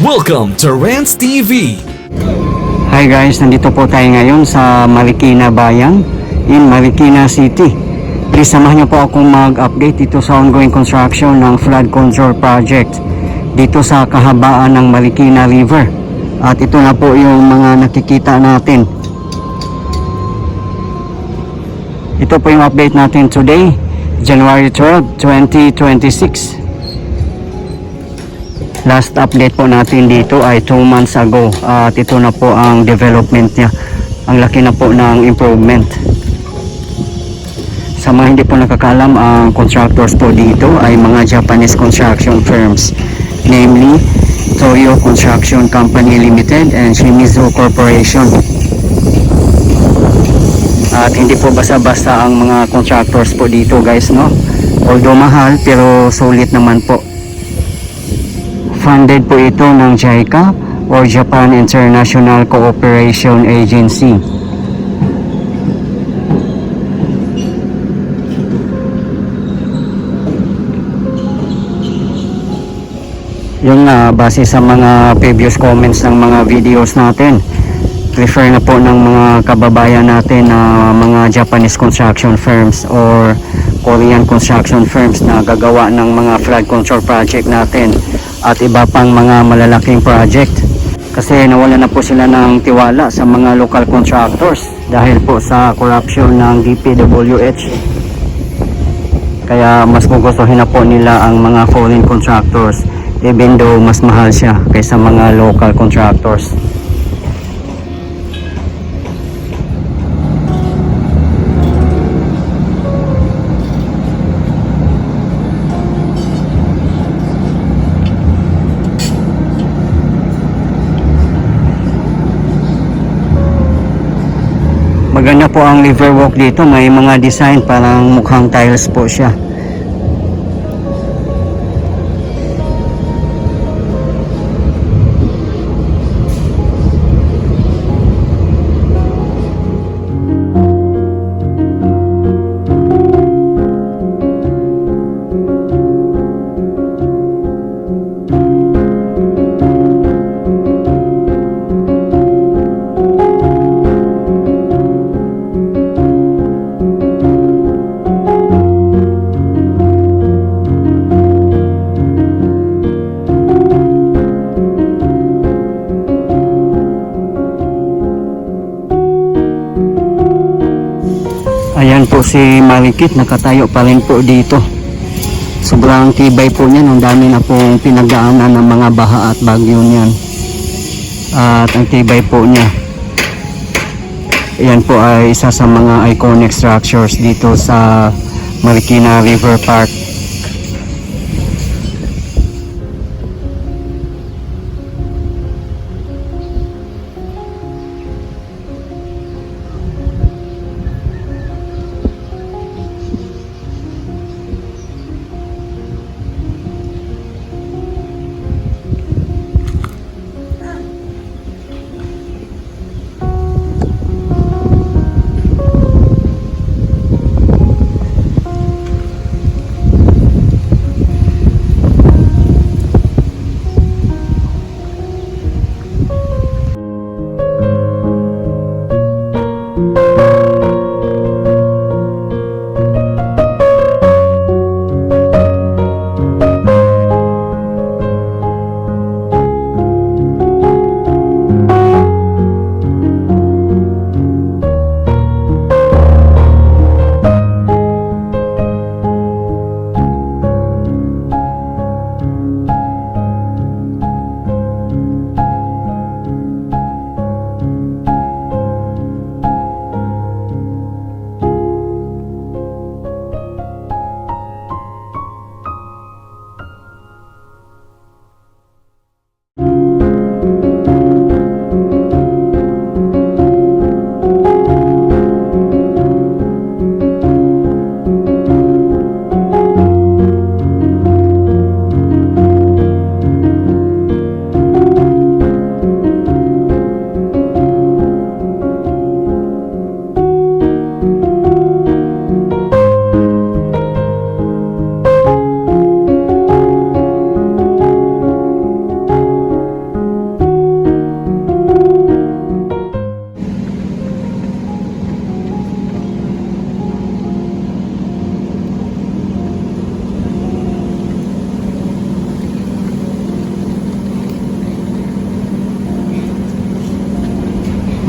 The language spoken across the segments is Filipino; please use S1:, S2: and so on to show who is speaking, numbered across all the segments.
S1: Welcome to Rants TV.
S2: Hi guys, nandito po tayo ngayon sa Marikina Bayan in Marikina City. Please samahan niyo po akong mag-update dito sa ongoing construction ng flood control project dito sa kahabaan ng Marikina River. At ito na po yung mga nakikita natin. Ito po yung update natin today, January 12, 2026. Last update po natin dito ay 2 months ago at ito na po ang development niya. Ang laki na po ng improvement. Sa mga hindi po nakakalam, ang contractors po dito ay mga Japanese construction firms, namely Toyo Construction Company Limited and Shimizu Corporation. At hindi po basta-basta ang mga contractors po dito guys, no? Although mahal pero sulit naman po. Funded po ito ng JICA or Japan International Cooperation Agency. Yung base sa mga previous comments ng mga videos natin, prefer na po ng mga kababayan natin na mga Japanese construction firms or Korean construction firms na gagawa ng mga flood control project natin at iba pang mga malalaking project, kasi nawala na po sila ng tiwala sa mga local contractors dahil po sa corruption ng DPWH. Kaya mas gugustuhin na po nila ang mga foreign contractors even though mas mahal siya kaysa mga local contractors. Maganda po ang riverwalk dito, may mga design parang mukhang tiles po siya. Ayan po si Marikit, nakatayo pa rin po dito. Sobrang tibay po niyan, ang dami na pong pinagdaanan ng mga baha at bagyo niyan. At ang tibay po niya. Ayan po ay isa sa mga iconic structures dito sa Marikina River Park.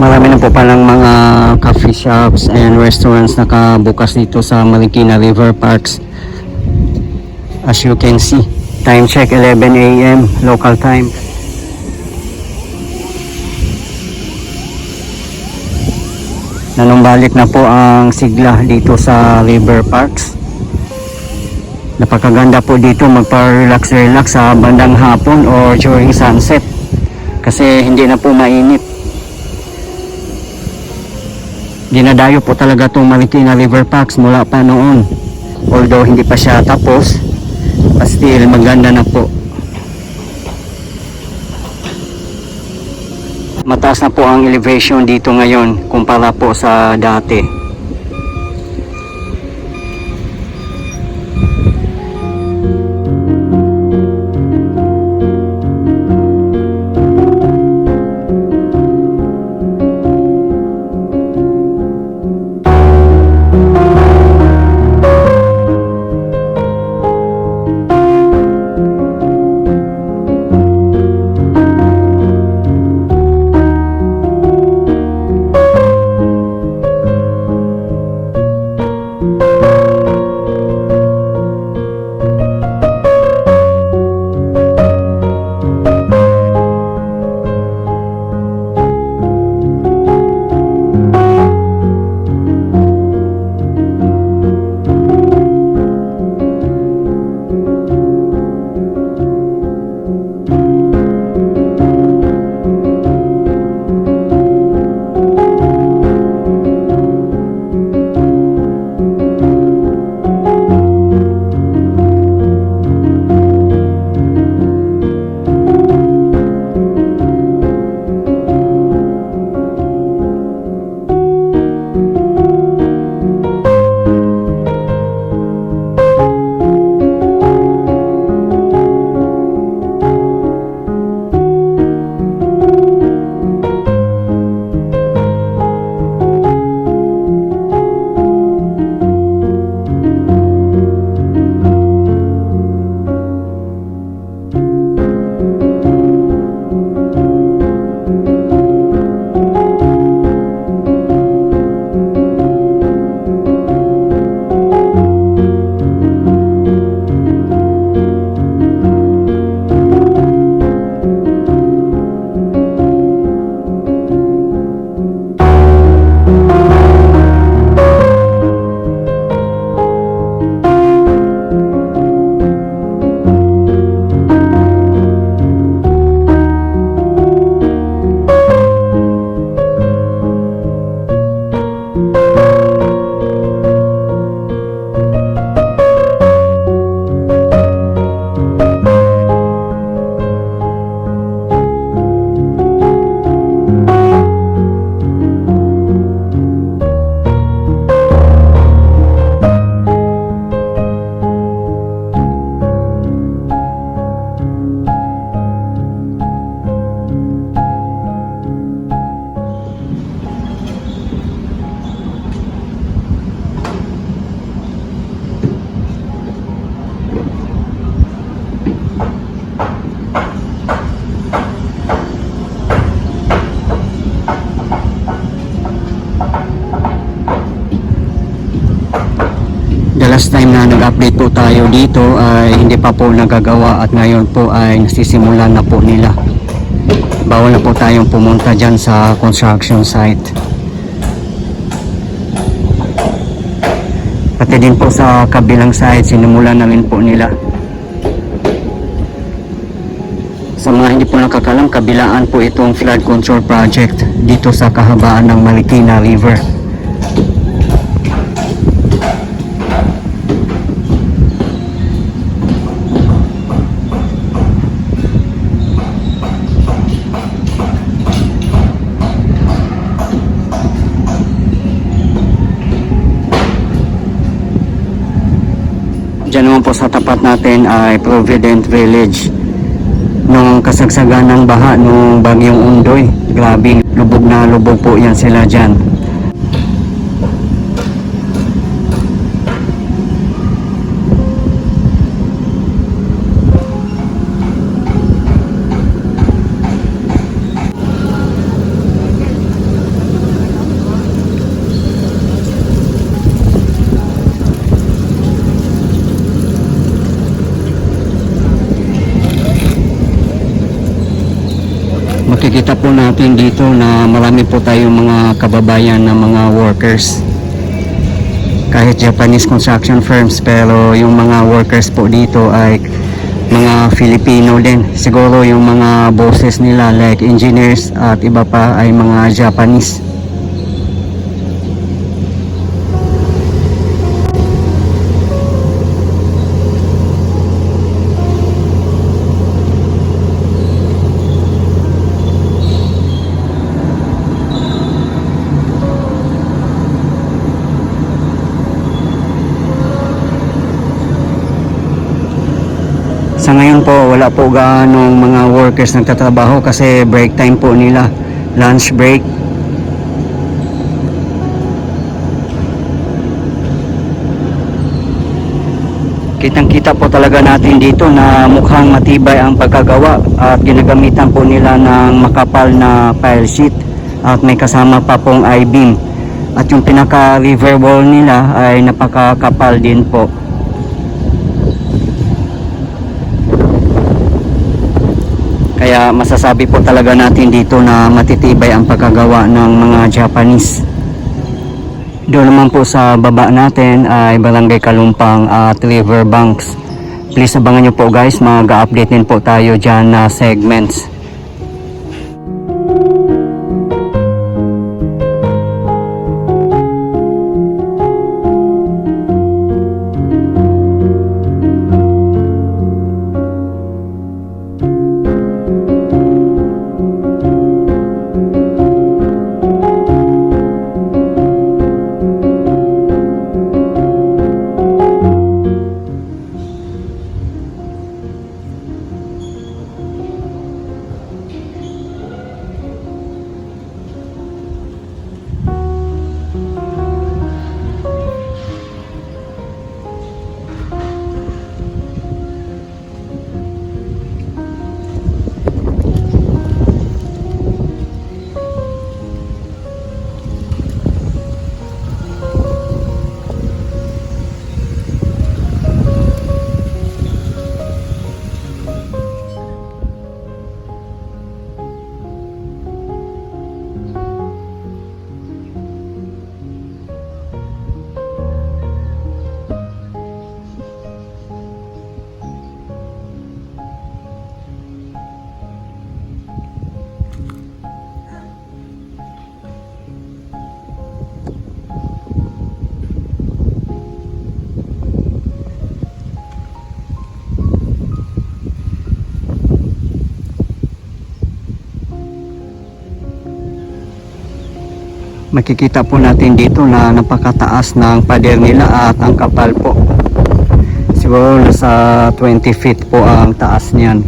S2: Marami na po palang mga coffee shops and restaurants nakabukas dito sa Marikina River Parks. As you can see, time check 11 a.m. local time. Nanumbalik na po ang sigla dito sa River Parks. Napakaganda po dito magpa-relax sa bandang hapon or during sunset kasi hindi na po mainit. Dinadayo po talaga itong Marikina River Parks mula pa noon. Although hindi pa siya tapos, still maganda na po. Mataas na po ang elevation dito ngayon kumpara po sa dati. Last time na nag-update po tayo dito ay hindi pa po nagagawa at ngayon po ay nasisimulan na po nila. Bawal na po tayong pumunta dyan sa construction site. Pati din po sa kabilang site sinimulan na rin po nila. Sa mga hindi po nakakalam, kabilaan po itong flood control project dito sa kahabaan ng Marikina River. Diyan naman po sa tapat natin ay Provident Village. Nung kasagsagan ng baha nung bagyong Undoy, grabe, lubog na lubog po yan sila dyan. makikita po natin dito na marami po tayong mga kababayan na mga workers, kahit Japanese construction firms, pero yung mga workers po dito ay mga Filipino din. Siguro yung mga bosses nila like engineers at iba pa ay mga Japanese. Sa ngayon po, wala po gaanong mga workers nagtatrabaho kasi break time po nila, lunch break. Kitang-kita po talaga natin dito na mukhang matibay ang pagkagawa at ginagamitan po nila ng makapal na pile sheet at may kasama pa pong I-beam. At yung pinaka-river wall nila ay napakakapal din po. Kaya masasabi po talaga natin dito na matitibay ang pagkagawa ng mga Japanese. Doon naman po sa baba natin ay Barangay Kalumpang at River Banks. Please abangan nyo po guys, mag-update din po tayo dyan na segments. Makikita po natin dito na napakataas ng pader nila at ang kapal po. Siguro nasa 20 feet po ang taas niyan.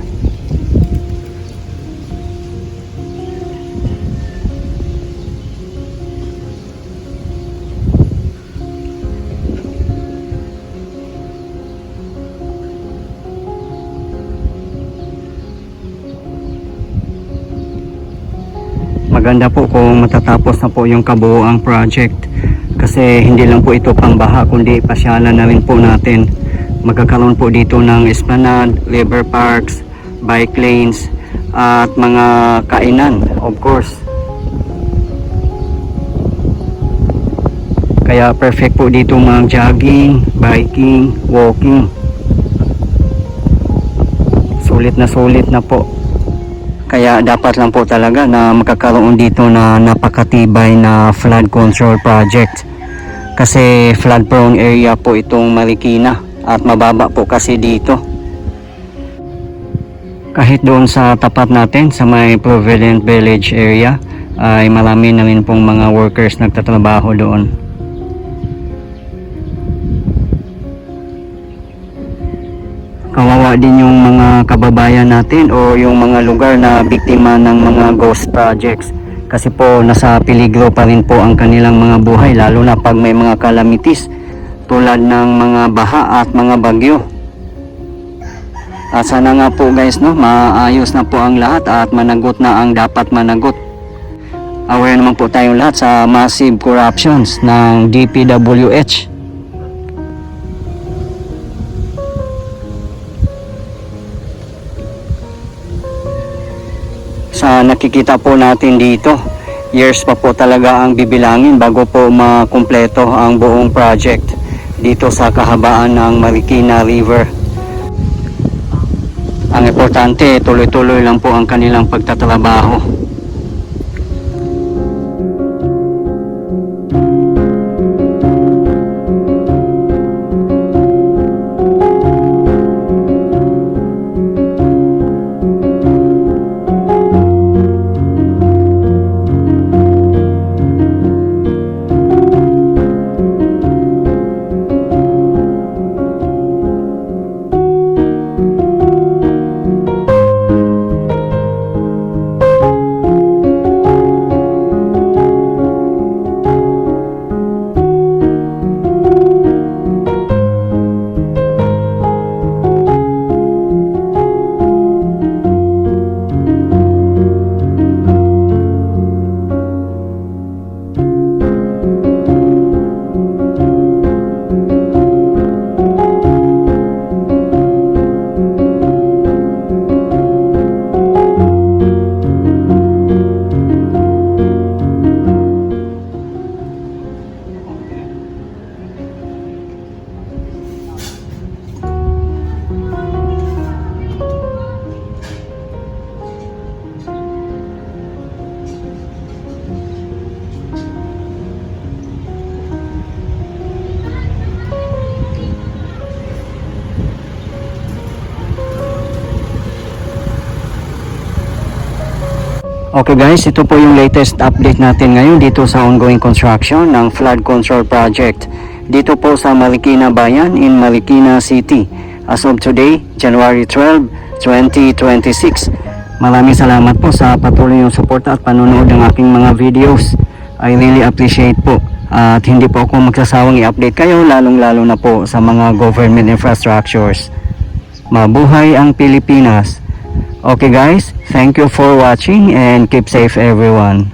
S2: Maganda po kung matatapos na po yung kabuuang project, kasi hindi lang po ito pangbaha kundi pasyalan na rin po natin. Magkakaroon po dito ng esplanade, river parks, bike lanes at mga kainan, of course. Kaya perfect po dito mag jogging, biking, walking. Sulit na po. Kaya dapat lang po talaga na makakaroon dito na napakatibay na flood control project. Kasi flood prone area po itong Marikina at mababa po kasi dito. Kahit doon sa tapat natin sa may Provident Village area ay marami na rin pong mga workers nagtatrabaho doon. Kawawa din yung mga kababayan natin o yung mga lugar na biktima ng mga ghost projects, kasi po nasa peligro pa rin po ang kanilang mga buhay, lalo na pag may mga calamities tulad ng mga baha at mga bagyo. At sana nga po guys, no, maayos na po ang lahat at managot na ang dapat managot. Aware naman po tayong lahat sa massive corruptions ng DPWH. sa nakikita po natin dito, years pa po talaga ang bibilangin bago po makumpleto ang buong project dito sa kahabaan ng Marikina River. Ang importante, tuloy-tuloy lang po ang kanilang pagtatrabaho. Okay guys, ito po yung latest update natin ngayon dito sa ongoing construction ng flood control project dito po sa Marikina Bayan in Marikina City as of today, January 12, 2026. Maraming salamat po sa patuloy yung suporta at panonood ng aking mga videos. I really appreciate po at hindi po ako magsasawang i-update kayo lalong-lalo na po sa mga government infrastructures. Mabuhay ang Pilipinas! Okay guys, thank you for watching and keep safe everyone.